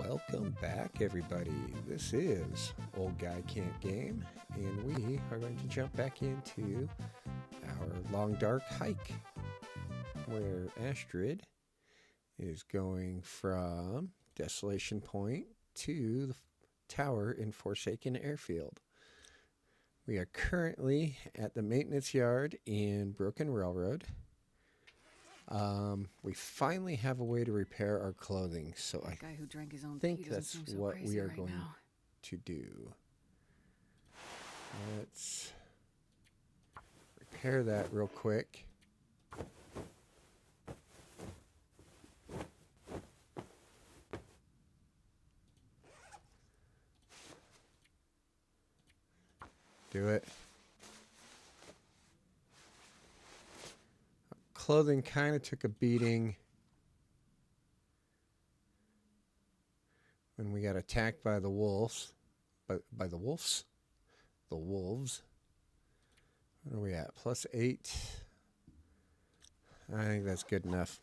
Welcome back, everybody. This is Old Guy Can't Game, and we are going to jump back into our long dark hike, where Astrid is going from Desolation Point to the tower in Forsaken Airfield. We are currently at the maintenance yard in Broken Railroad. We finally have a way to repair our clothing, so I guy who drank his own think pee that's seem so what crazy we are right going now. to do. Let's repair that real quick. Do it. Clothing kind of took a beating when we got attacked by the wolves. By the wolves? The wolves. What are we at? +8. I think that's good enough.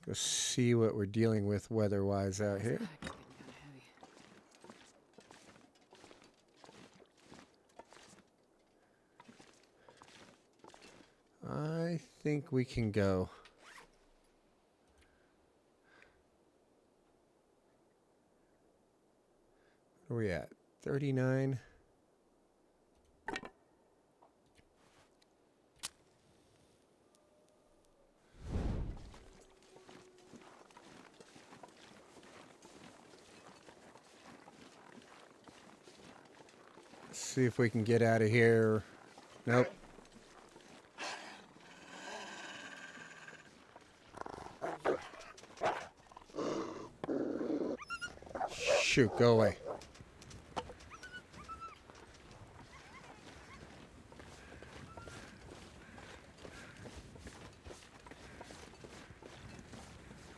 Go see what we're dealing with weather-wise out here. I think we can go. Where are we at? 39. Let's see if we can get out of here. Nope. Shoot, go away.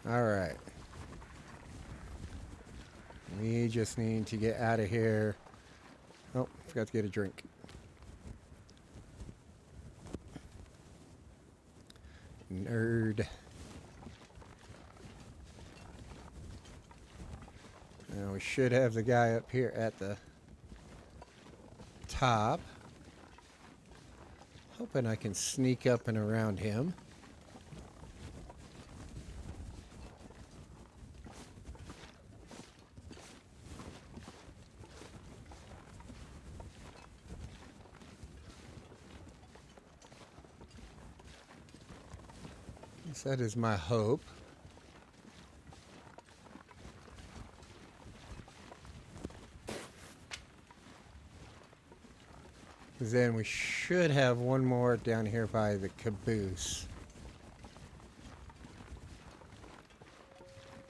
All right. We just need to get out of here. Oh, forgot to get a drink. Nerd. Now we should have the guy up here at the top. Hoping I can sneak up and around him. That is my hope. Then we should have one more down here by the caboose.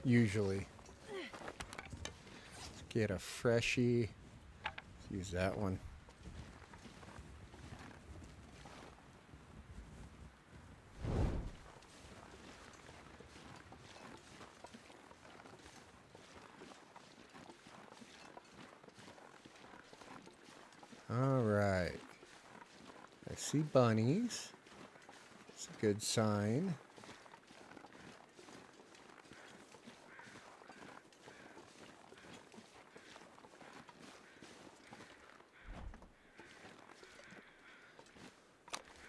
Usually. Let's get a freshie. Let's use that one. All right. I see bunnies. It's a good sign.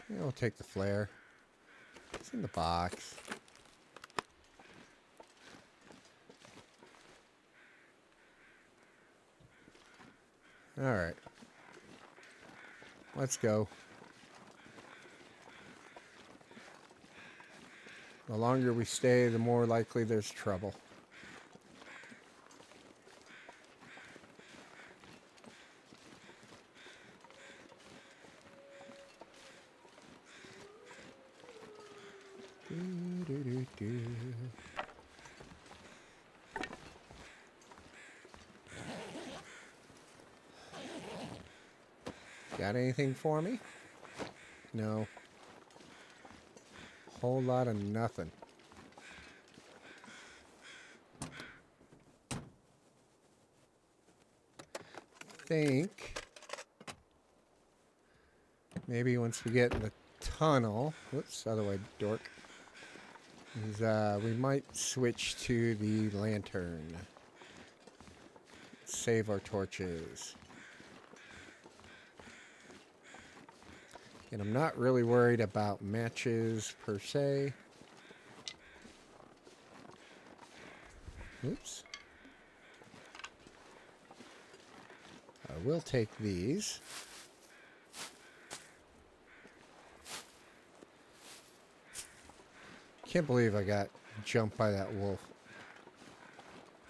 Yeah, I'll take the flare. It's in the box. All right. Let's go. The longer we stay, the more likely there's trouble. Got anything for me? No. Whole lot of nothing. Think Maybe once we get in the tunnel, whoops, other way, dork, is we might switch to the lantern. Save our torches. And I'm not really worried about matches per se. Oops. I will take these. Can't believe I got jumped by that wolf.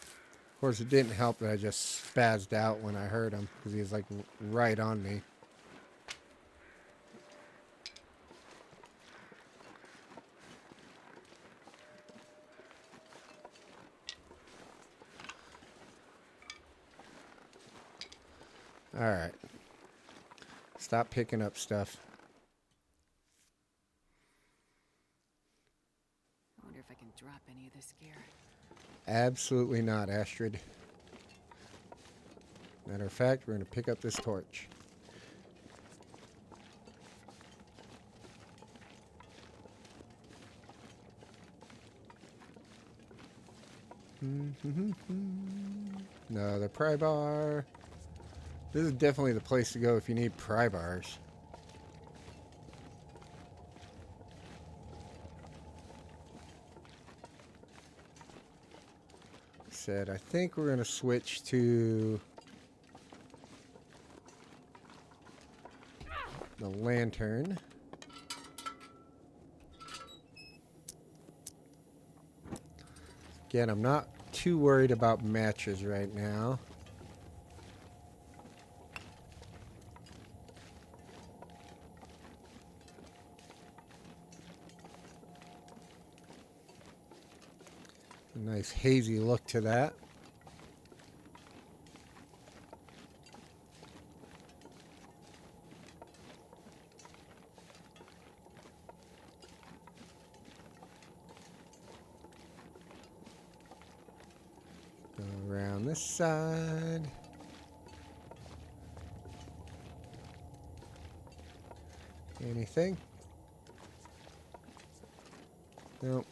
Of course, it didn't help that I just spazzed out when I heard him because he was like right on me. Alright. Stop picking up stuff. I wonder if I can drop any of this gear. Absolutely not, Astrid. Matter of fact, we're going to pick up this torch. Another pry bar. This is definitely the place to go if you need pry bars. Said, I think we're going to switch to the lantern. Again, I'm not too worried about matches right now. A nice hazy look to that. Go around this side. Anything? Nope.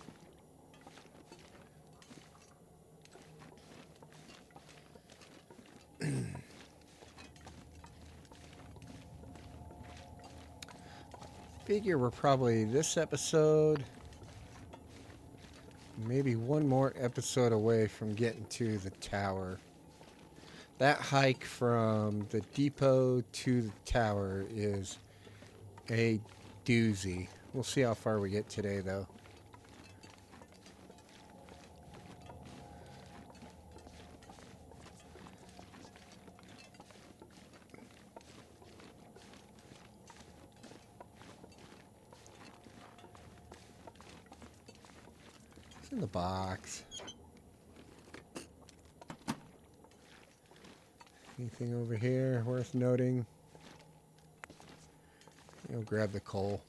Figure we're probably this episode, maybe one more episode away from getting to the tower. That hike from the depot to the tower is a doozy. We'll see how far we get today, though. It's in the box. Anything over here worth noting? I'll grab the coal.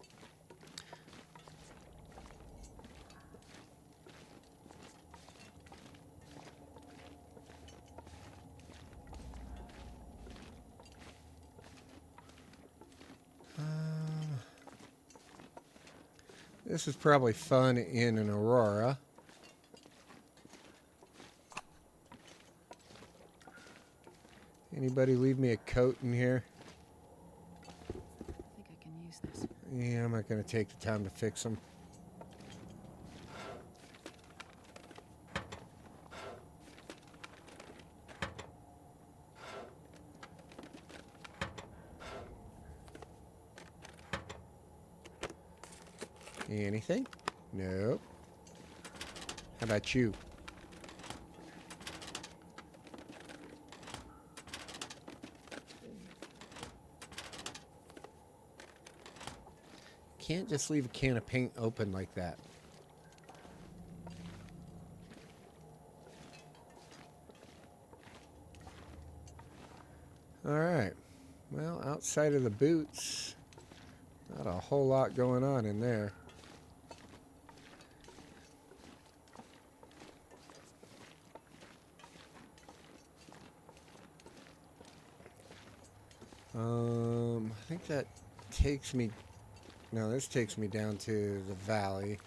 This is probably fun in an Aurora. Anybody leave me a coat in here? I think I can use this. Yeah, I'm not going to take the time to fix them. Anything? Nope. How about you? Can't just leave a can of paint open like that. Alright. Well, outside of the boots, not a whole lot going on in there. I think that takes me... No, this takes me down to the valley.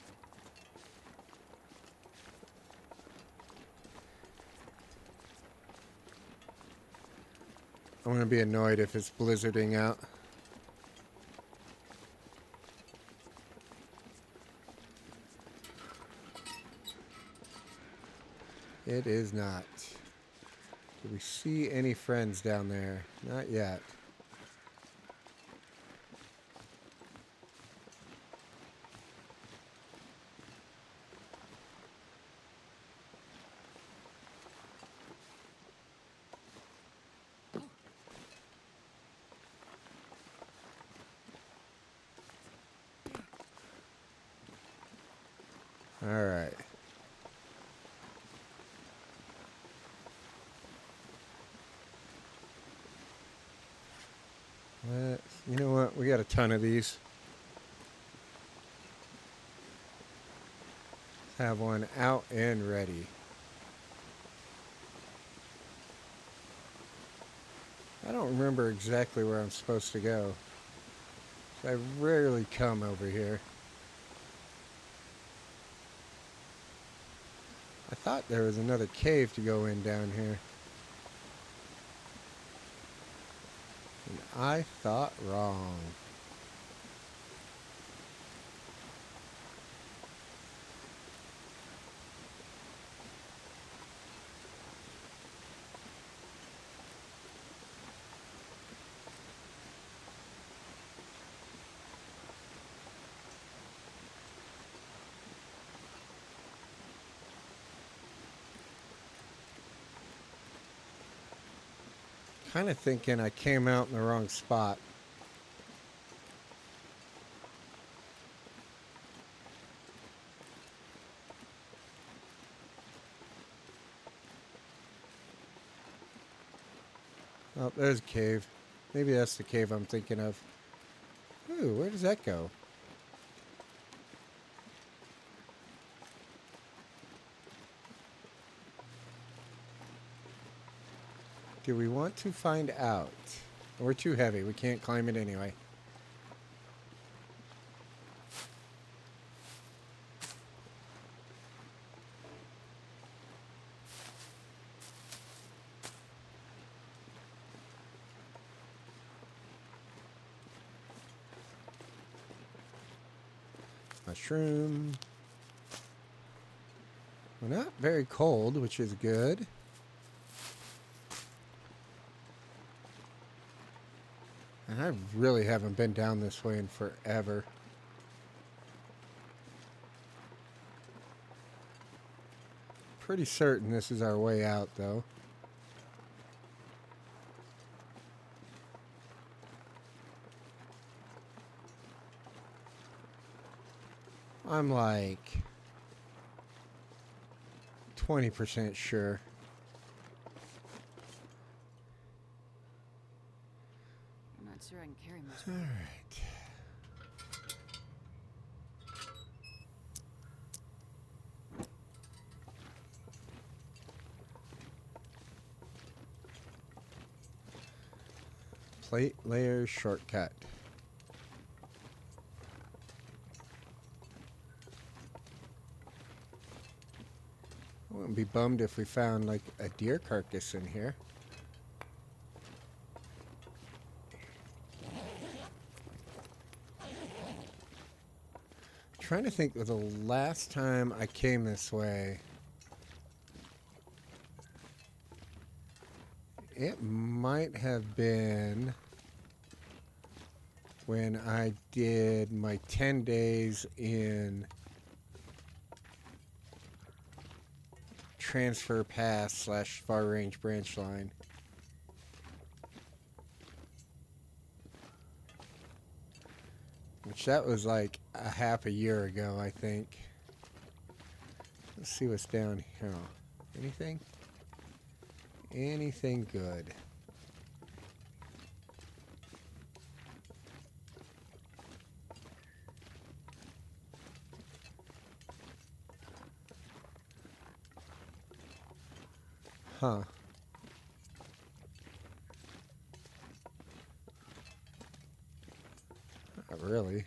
I'm going to be annoyed if it's blizzarding out. It is not. Do we see any friends down there? Not yet. All right. You know what? We got a ton of these. Have one out and ready. I don't remember exactly where I'm supposed to go. I rarely come over here. I thought there was another cave to go in down here. And I thought wrong. Kind of thinking I came out in the wrong spot. Oh, there's a cave. Maybe that's the cave I'm thinking of. Ooh, where does that go? Do we want to find out? We're too heavy. We can't climb it anyway. Mushroom. We're not very cold, which is good. And I really haven't been down this way in forever. Pretty certain this is our way out, though. I'm like 20% sure. I'm not sure I can carry much All more. right. Plate layer shortcut. I wouldn't be bummed if we found like a deer carcass in here. Trying to think of the last time I came this way. It might have been when I did my 10 days in transfer pass / far range branch line. Which that was like a half a year ago, I think. Let's see what's down here. Anything? Anything good? Huh. Not really.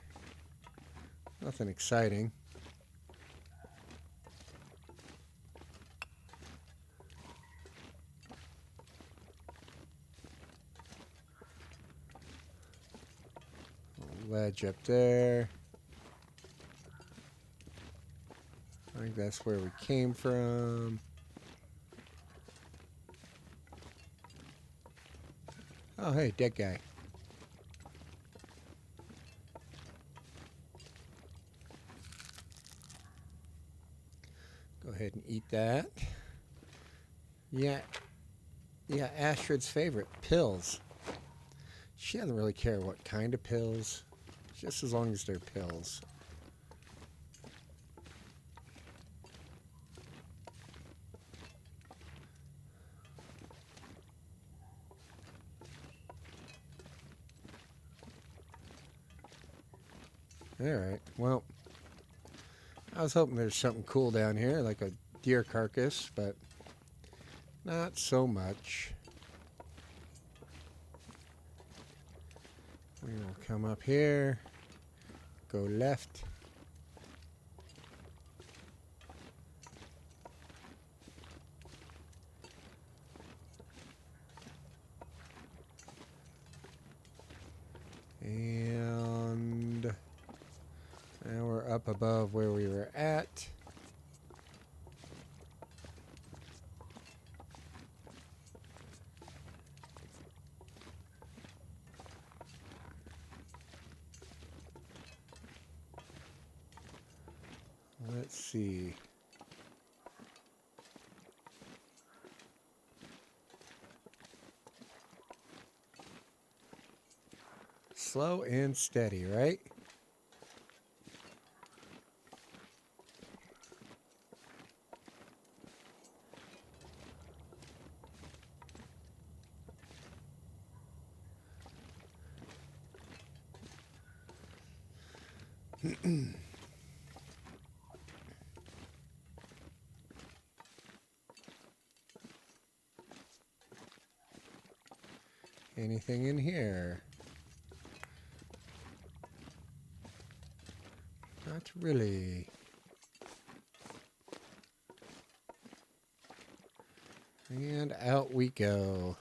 Nothing exciting. Ledge up there. I think that's where we came from. Oh, hey, dead guy. Go ahead and eat that. Yeah, Astrid's favorite, pills. She doesn't really care what kind of pills, just as long as they're pills. Alright, well, I was hoping there's something cool down here, like a deer carcass, but not so much. We will come up here, go left. And now we're up above where we were at. Let's see. Slow and steady, right? Anything in here? Not really. And out we go.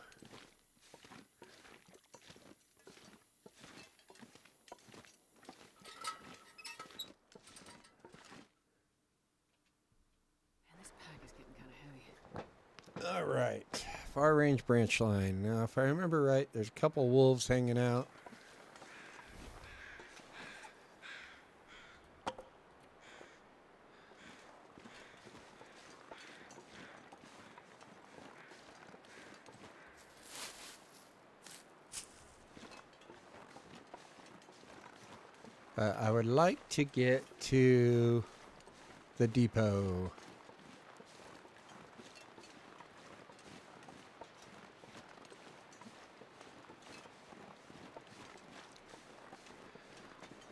Man, this pack is getting kind of heavy. All right. Far range branch line. Now, if I remember right, there's a couple wolves hanging out. I would like to get to the depot.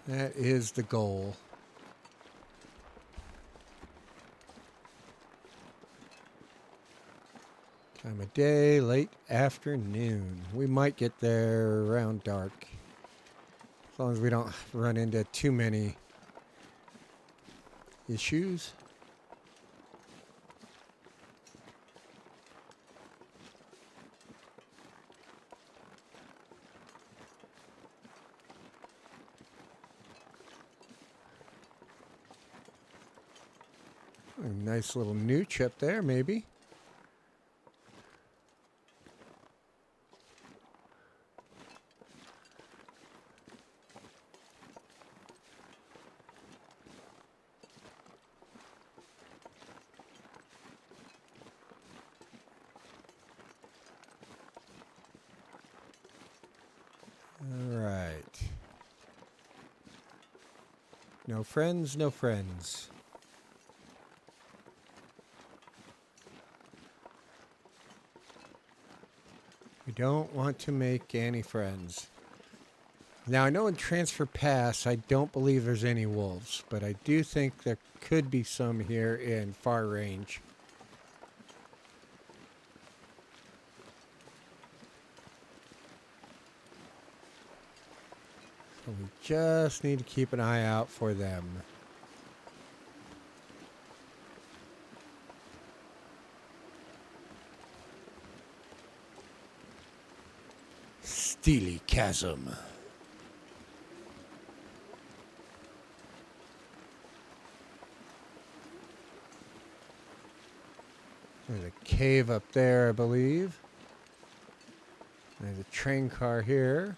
That is the goal. Time of day, late afternoon. We might get there around dark. As long as we don't run into too many issues. A nice little nooch up there, maybe. All right. No friends, no friends. We don't want to make any friends. Now, I know in Transfer Pass, I don't believe there's any wolves, but I do think there could be some here in Far Range. And we just need to keep an eye out for them. Steely Chasm. There's a cave up there, I believe. There's a train car here.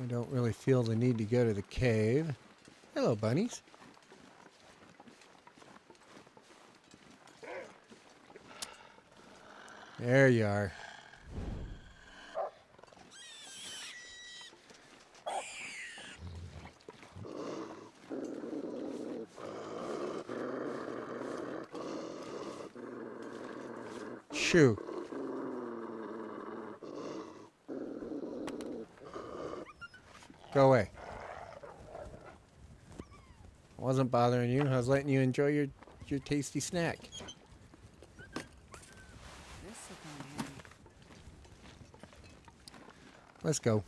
I don't really feel the need to go to the cave. Hello, bunnies. There you are. Shoo. Go away. I wasn't bothering you. I was letting you enjoy your tasty snack. This will come in handy. Let's go.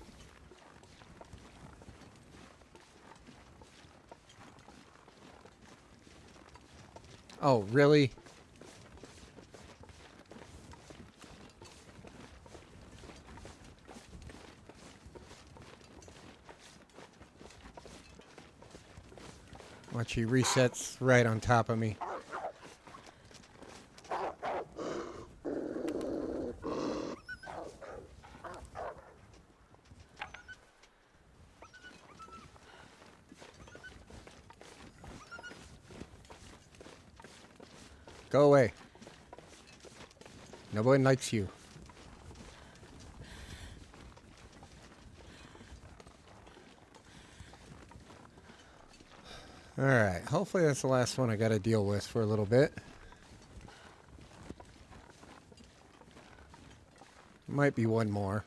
Oh, really? Watch, he resets right on top of me. Go away. Nobody likes you. Alright, hopefully that's the last one I gotta deal with for a little bit. Might be one more.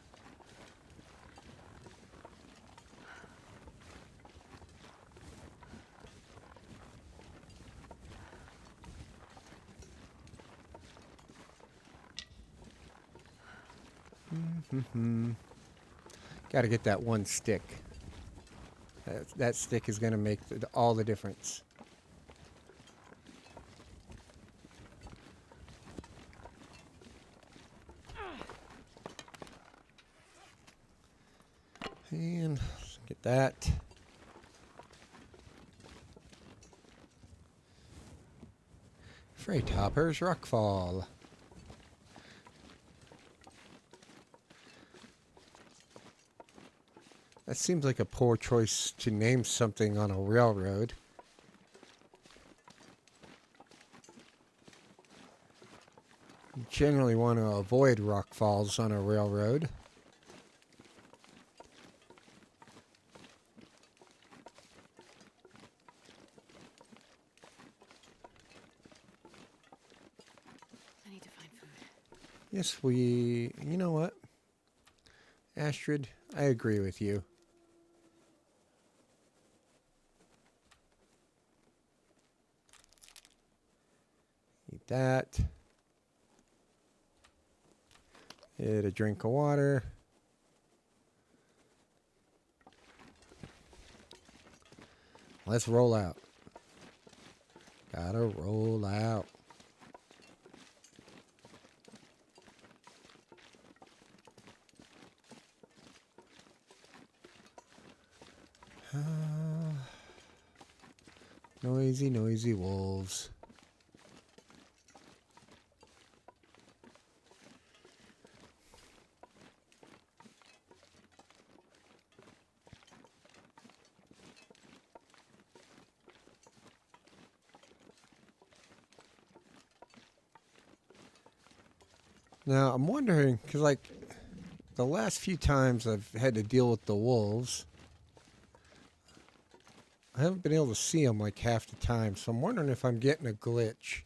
Gotta get that one stick. That stick is gonna make all the difference. And get that. Freight Hopper's Rockfall. That seems like a poor choice to name something on a railroad. You generally want to avoid rock falls on a railroad. I need to find food. Yes, you know what? Astrid, I agree with you. Eat that. Get a drink of water. Let's roll out. Gotta roll out. Noisy, noisy wolves. Now, I'm wondering, because, like, the last few times I've had to deal with the wolves, I haven't been able to see them, like, half the time. So I'm wondering if I'm getting a glitch.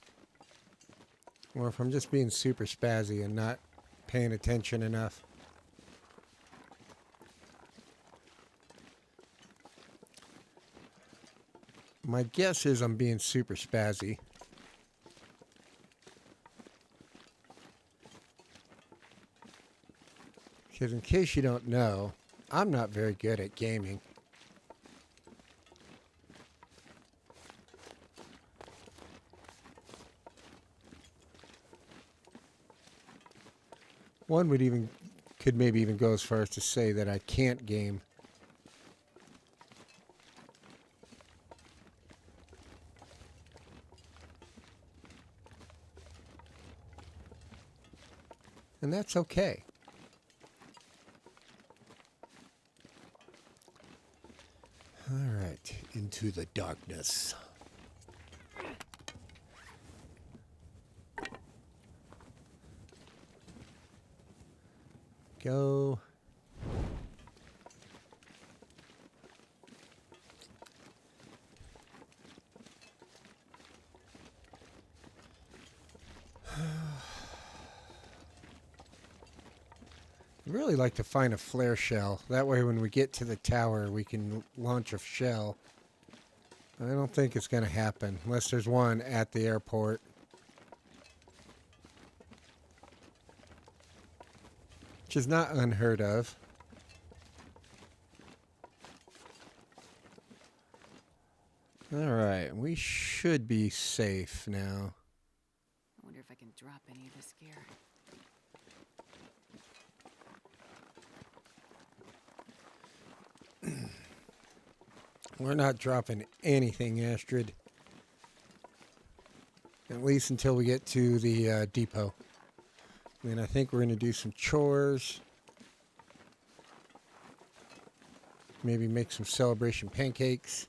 Or if I'm just being super spazzy and not paying attention enough. My guess is I'm being super spazzy. Because in case you don't know, I'm not very good at gaming. One could maybe even go as far as to say that I can't game. And that's okay. All right, into the darkness. Go. I'd really like to find a flare shell. That way when we get to the tower, we can launch a shell. I don't think it's going to happen unless there's one at the airport. Which is not unheard of. Alright, we should be safe now. I wonder if I can drop any of this gear. We're not dropping anything, Astrid. At least until we get to the depot. And I think we're going to do some chores. Maybe make some celebration pancakes.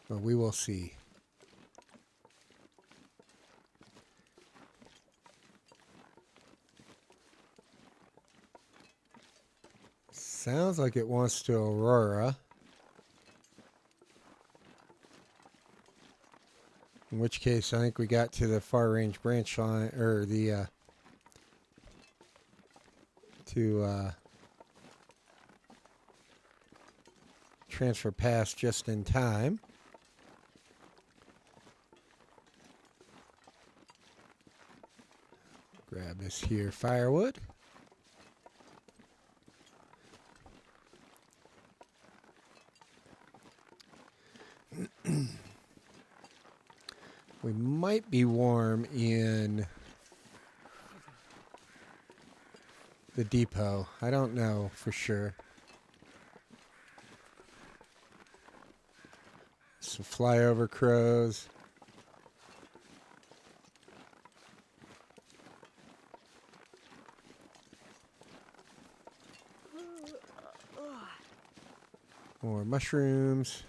But we will see. Sounds like it wants to Aurora. In which case, I think we got to the far range branch line, or the transfer pass just in time. Grab this here firewood. We might be warm in the depot. I don't know for sure. Some flyover crows. More mushrooms.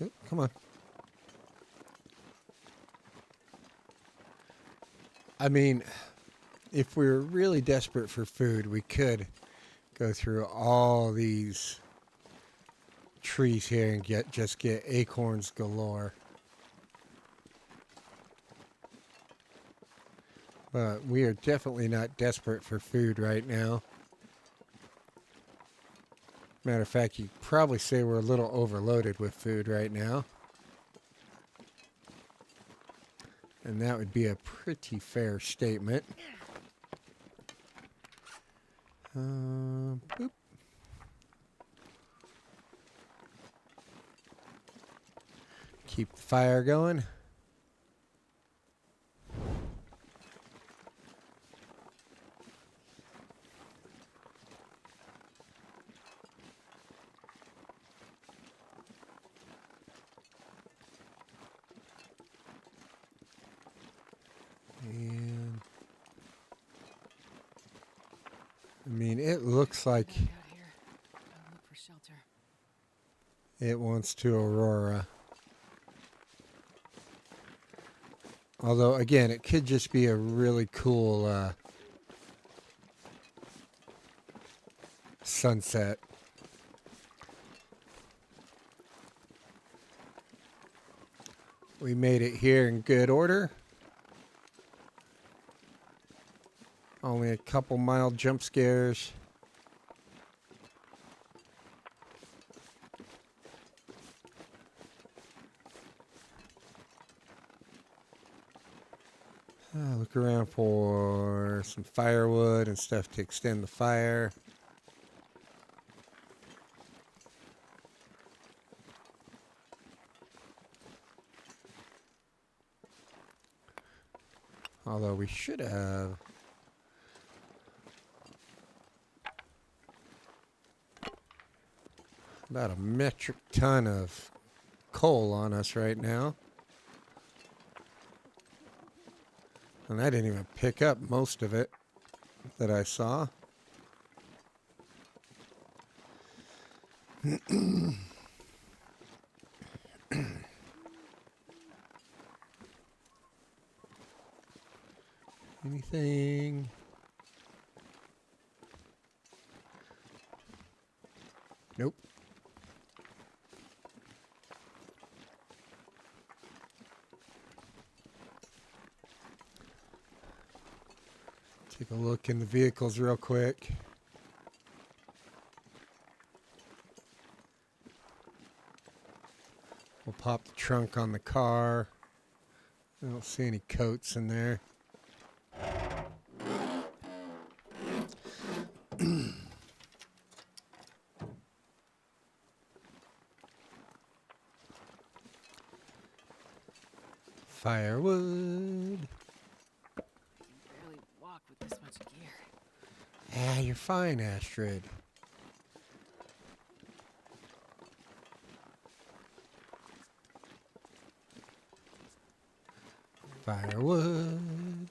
Oh, come on. I mean, if we were really desperate for food, we could go through all these trees here and just get acorns galore. But we are definitely not desperate for food right now. Matter of fact, you'd probably say we're a little overloaded with food right now. And that would be a pretty fair statement. Boop. Keep the fire going. And I mean, it looks like Back out here. I'll look for shelter. it wants to Aurora. Although, again, it could just be a really cool sunset. We made it here in good order. Only a couple mild jump scares. Look around for some firewood and stuff to extend the fire. Although we should have about a metric ton of coal on us right now. And I didn't even pick up most of it that I saw. Anything? Nope. Take a look in the vehicles real quick. We'll pop the trunk on the car. I don't see any coats in there. Firewood. Barely walk with this much gear. Ah, you're fine, Astrid. Firewood.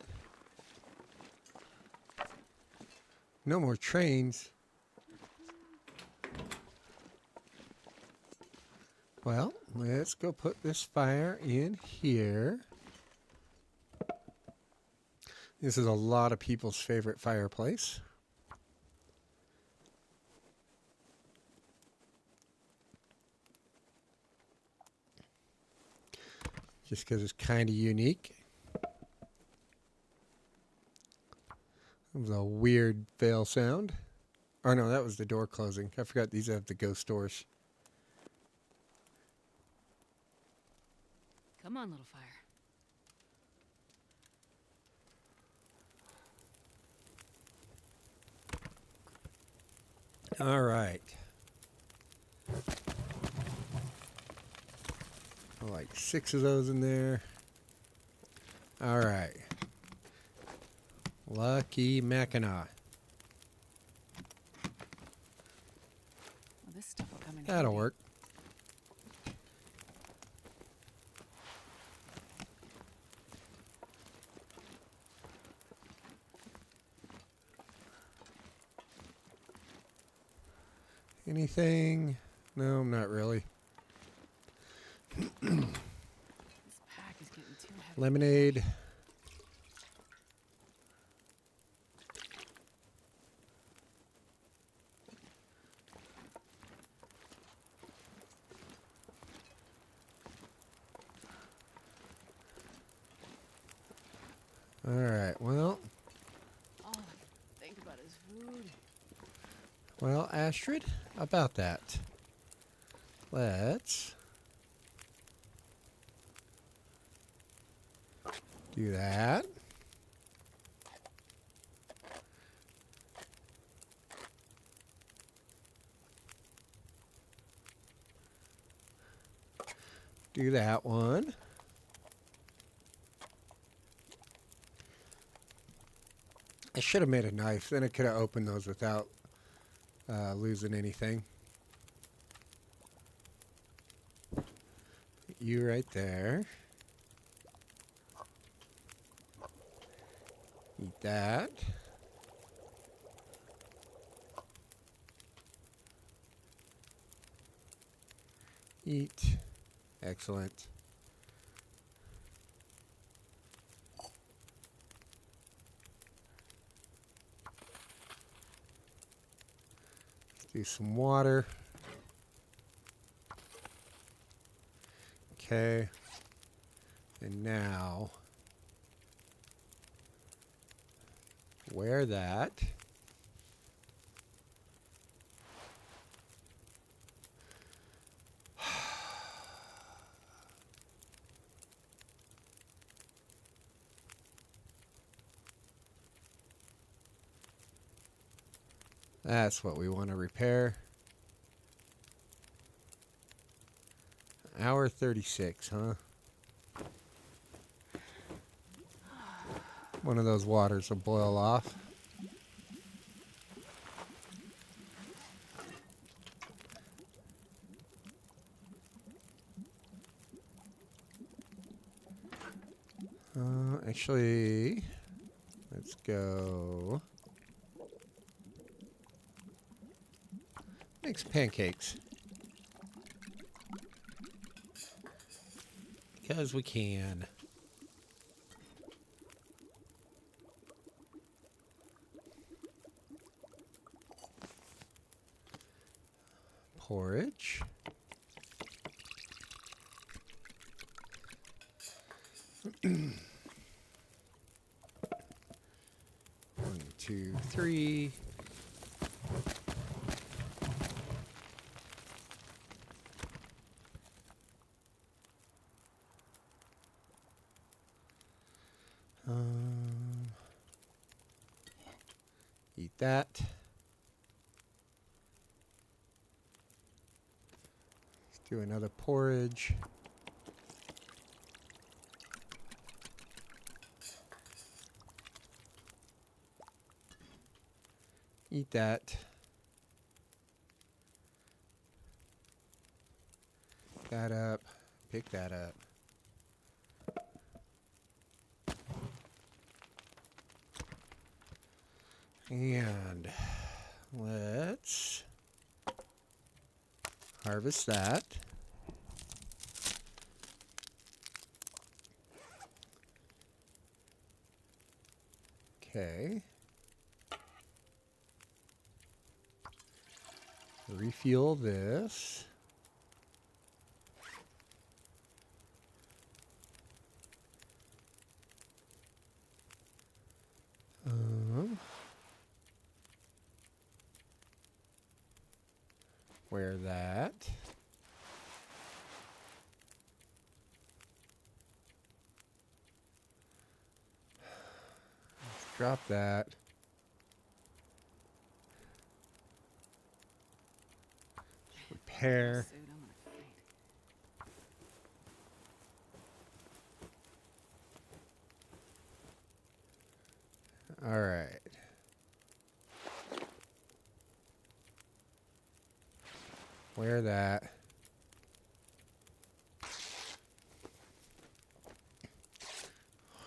No more trains. Well, let's go put this fire in here. This is a lot of people's favorite fireplace. Just because it's kind of unique. That was a weird fail sound. Oh no, that was the door closing. I forgot these have the ghost doors. Come on, little fire. All right. Like 6 of those in there. All right. Lucky Mackinac. Well, this stuff will come in That'll handy. work. Anything? No, not really. This pack is getting too heavy. Lemonade. All right, well. All I can think about is food. Well, Astrid, about that. Let's do that. Do that one. I should have made a knife. Then I could have opened those without losing anything. You right there. Eat that. Eat. Excellent. Do some water. Okay. And now, wear that. That's what we want to repair. Hour 36, huh? One of those waters will boil off. Actually, let's go make some pancakes. Because we can. Porridge. One, two, three. Eat that. Let's do another porridge. Eat that. That up. Pick that up. And let's harvest that. Okay. Refuel this. Wear that. Let's drop that. Repair. All right. Wear that.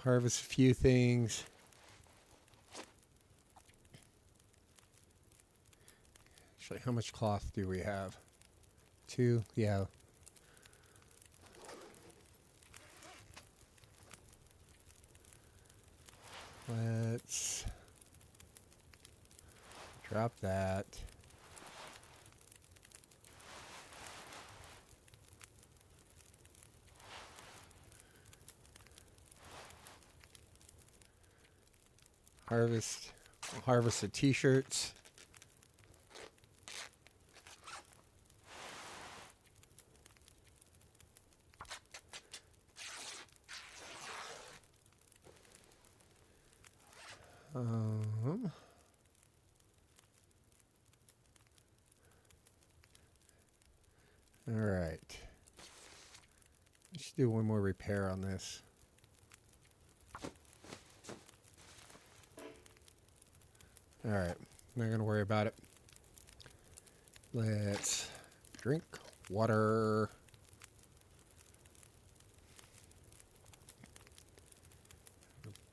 Harvest a few things. Actually, how much cloth do we have? 2? Yeah. Let's drop that. Harvest the t-shirts. All right. Let's do one more repair on this. All right, not going to worry about it. Let's drink water.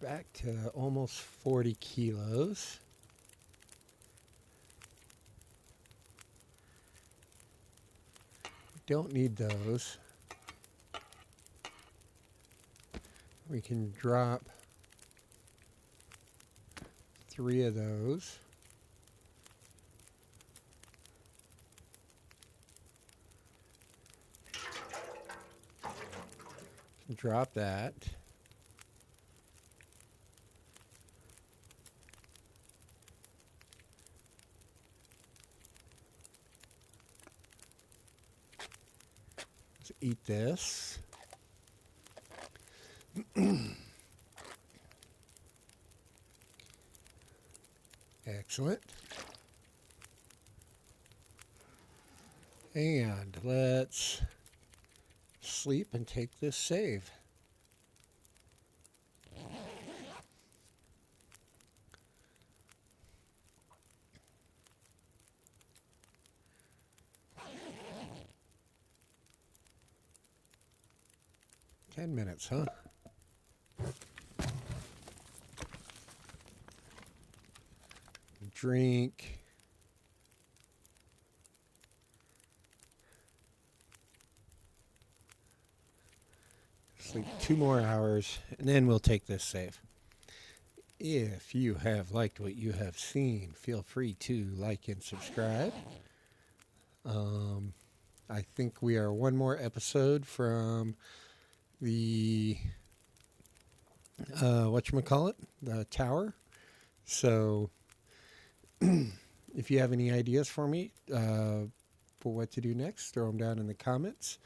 Back to almost 40 kilos. Don't need those. We can drop 3 of those. drop that. Let's eat this. Excellent. And let's sleep and take this save. Ten minutes, huh? Drink. Sleep 2 more hours, and then we'll take this save. If you have liked what you have seen, feel free to like and subscribe. I think we are one more episode from the whatchamacallit, the tower. So if you have any ideas for me for what to do next, throw them down in the comments.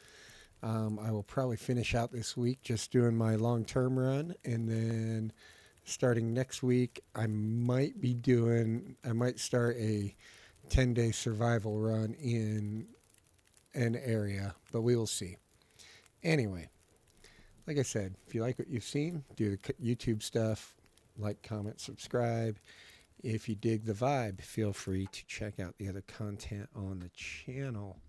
I will probably finish out this week just doing my long-term run, and then starting next week I might start a 10-day survival run in an area, but we will see. Anyway, like I said, if you like what you've seen, do the YouTube stuff, like, comment, subscribe. If you dig the vibe, feel free to check out the other content on the channel.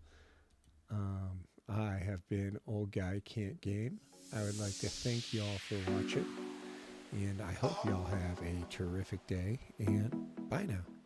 I have been Old Guy Can't Game. I would like to thank y'all for watching, and I hope y'all have a terrific day, and bye now.